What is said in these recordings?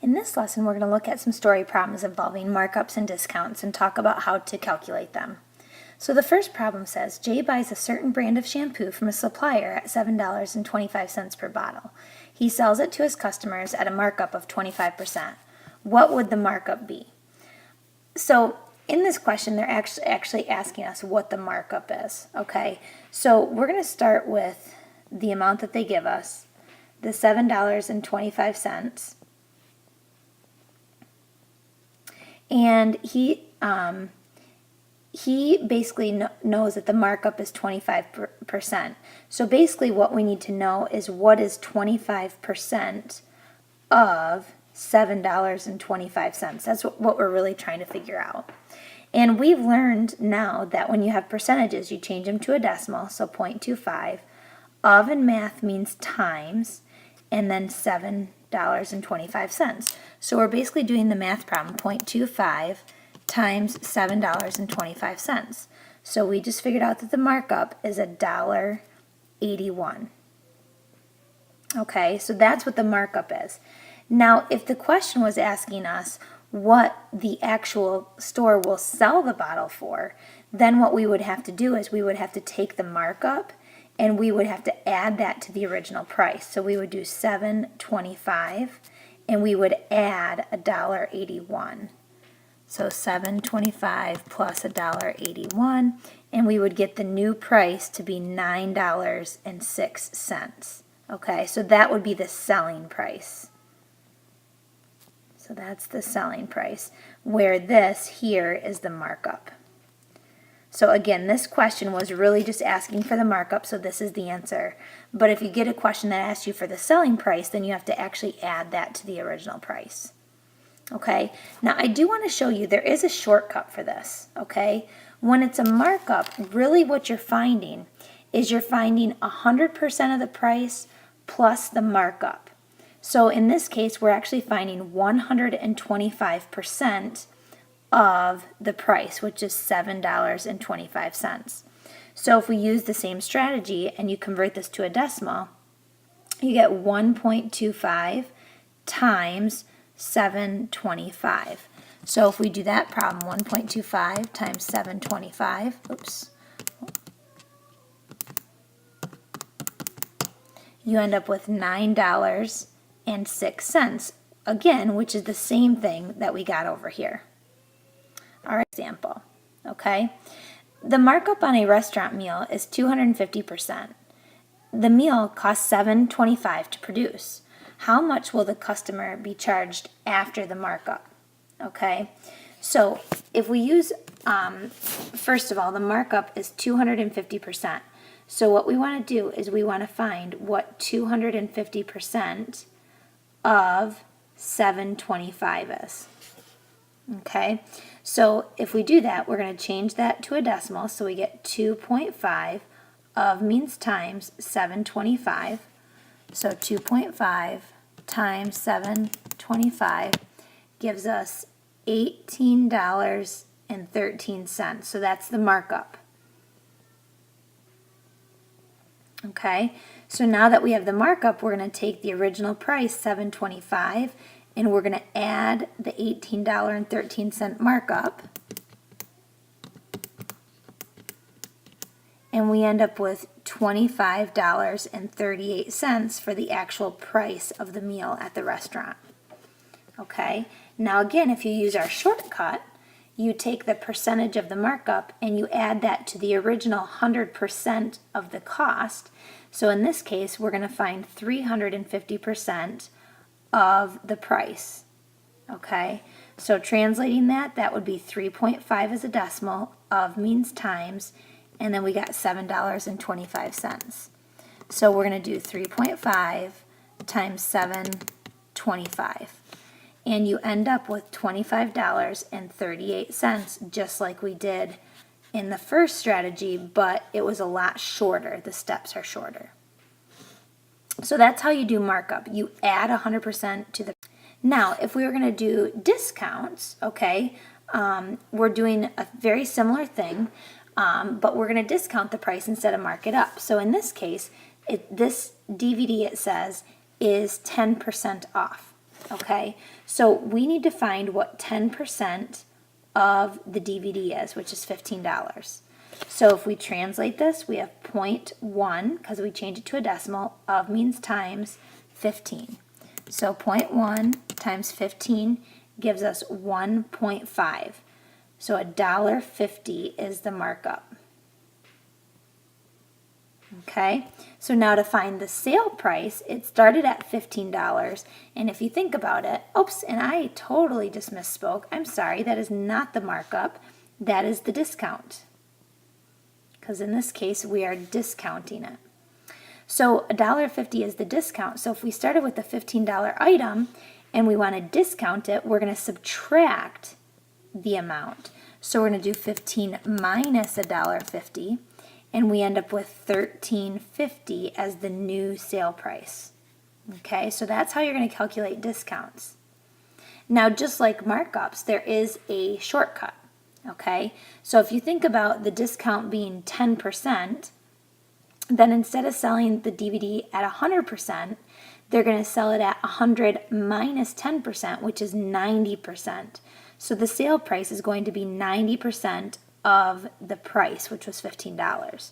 In this lesson, we're going to look at some story problems involving markups and discounts and talk about how to calculate them. So the first problem says, Jay buys a certain brand of shampoo from a supplier at $7.25 per bottle. He sells it to his customers at a markup of 25%. What would the markup be? So in this question, they're actually asking us what the markup is, okay? So we're going to start with the amount that they give us, the $7.25. And he basically knows that the markup is 25%. So basically what we need to know is what is 25% of $7.25. That's what we're really trying to figure out. And we've learned now that when you have percentages, you change them to a decimal, so 0.25. Of in math means times, and then $7.25. So we're basically doing the math problem, 0.25 times $7.25. So we just figured out that the markup is $1.81. Okay, so that's what the markup is. Now, if the question was asking us what the actual store will sell the bottle for, then what we would have to do is we would have to take the markup and we would have to add that to the original price. So we would do $7.25 and we would add $1.81. So $7.25 plus $1.81, and we would get the new price to be $9.06. Okay, so that would be the selling price. So that's the selling price, where this here is the markup. So again, this question was really just asking for the markup, so this is the answer. But if you get a question that asks you for the selling price, then you have to actually add that to the original price. Okay, now I do want to show you there is a shortcut for this, okay? When it's a markup, really what you're finding is you're finding 100% of the price plus the markup. So in this case, we're actually finding 125% of the price, which is $7.25. So if we use the same strategy and you convert this to a decimal, you get 1.25 times 725. So if we do that problem, 1.25 times 725, oops, you end up with $9.06, again, which is the same thing that we got over here. Our example, okay? The markup on a restaurant meal is 250%. The meal costs $7.25 to produce. How much will the customer be charged after the markup? Okay, so if we use, first of all, the markup is 250%. So what we want to do is we want to find what 250% of 725 is. Okay, so if we do that, we're going to change that to a decimal, so we get 2.5 of means times 725. So 2.5 times 725 gives us $18.13. So that's the markup. Okay, so now that we have the markup, we're going to take the original price, $7.25, and we're going to add the $18.13 markup. And we end up with $25.38 for the actual price of the meal at the restaurant. Okay, now again, if you use our shortcut, you take the percentage of the markup and you add that to the original 100% of the cost. So in this case, we're going to find 350% of the price. Okay, so translating that, that would be 3.5 as a decimal, of means times, and then we got $7.25. So we're going to do 3.5 times 725. And you end up with $25.38, just like we did in the first strategy, but it was a lot shorter. The steps are shorter. So that's how you do markup. You add 100% to the... Now, if we were going to do discounts, okay, we're doing a very similar thing, but we're going to discount the price instead of mark it up. So in this case, this DVD, it says, is 10% off. Okay, so we need to find what 10% of the DVD is, which is $15. So if we translate this, we have 0.1, because we changed it to a decimal, of means times 15. So 0.1 times 15 gives us 1.5. So $1.50 is the markup. Okay, so now to find the sale price, it started at $15, and if you think about it, oops, and I totally just misspoke. I'm sorry, that is not the markup, that is the discount. Because in this case, we are discounting it. So $1.50 is the discount. So if we started with the $15 item and we want to discount it, we're going to subtract the amount. So we're going to do 15 minus $1.50. And we end up with $13.50 as the new sale price. Okay, so that's how you're going to calculate discounts. Now, just like markups, there is a shortcut. Okay, so if you think about the discount being 10%, then instead of selling the DVD at 100%, they're going to sell it at 100 minus 10%, which is 90%. So the sale price is going to be 90% of the price, which was $15.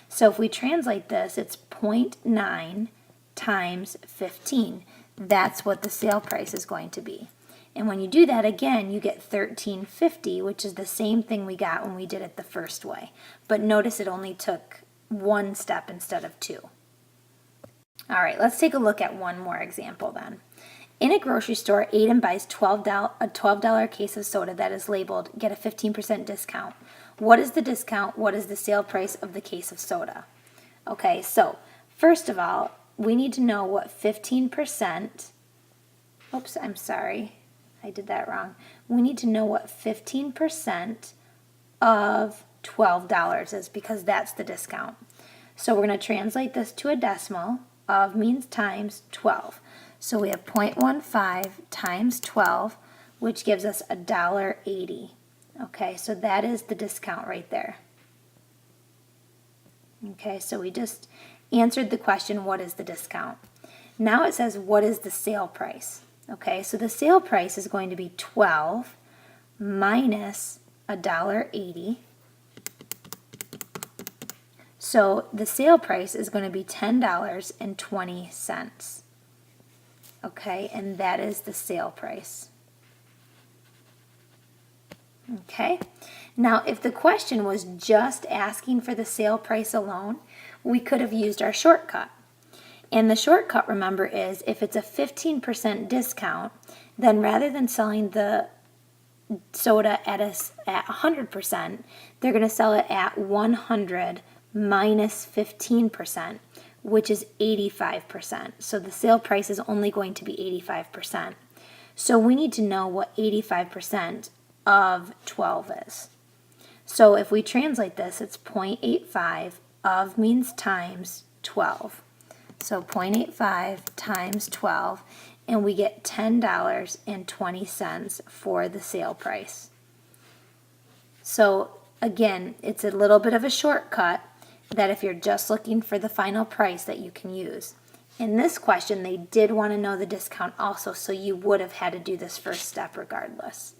So if we translate this, it's 0.9 times 15. That's what the sale price is going to be. And when you do that again, you get $13.50, which is the same thing we got when we did it the first way. But notice it only took one step instead of two. All right, let's take a look at one more example then. In a grocery store, Aiden buys a $12 case of soda that is labeled, get a 15% discount. What is the discount? What is the sale price of the case of soda? Okay, so first of all, we need to know what 15%, oops, I'm sorry, I did that wrong. We need to know what 15% of $12 is, because that's the discount. So we're going to translate this to a decimal. Of means times 12. So we have 0.15 times 12, which gives us $1.80. Okay, so that is the discount right there. Okay, so we just answered the question, what is the discount? Now it says, what is the sale price? Okay, so the sale price is going to be 12 minus $1.80. So the sale price is going to be $10.20. Okay, and that is the sale price. Okay, now if the question was just asking for the sale price alone, we could have used our shortcut. And the shortcut, remember, is if it's a 15% discount, then rather than selling the soda at 100%, they're going to sell it at 100 minus 15%, which is 85%. So the sale price is only going to be 85%. So we need to know what 85% of 12 is. So if we translate this, it's 0.85 of means times 12. So 0.85 times 12, and we get $10.20 for the sale price. So again, it's a little bit of a shortcut that if you're just looking for the final price that you can use. In this question, they did want to know the discount also, so you would have had to do this first step regardless.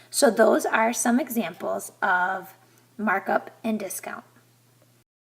So those are some examples of markup and discount.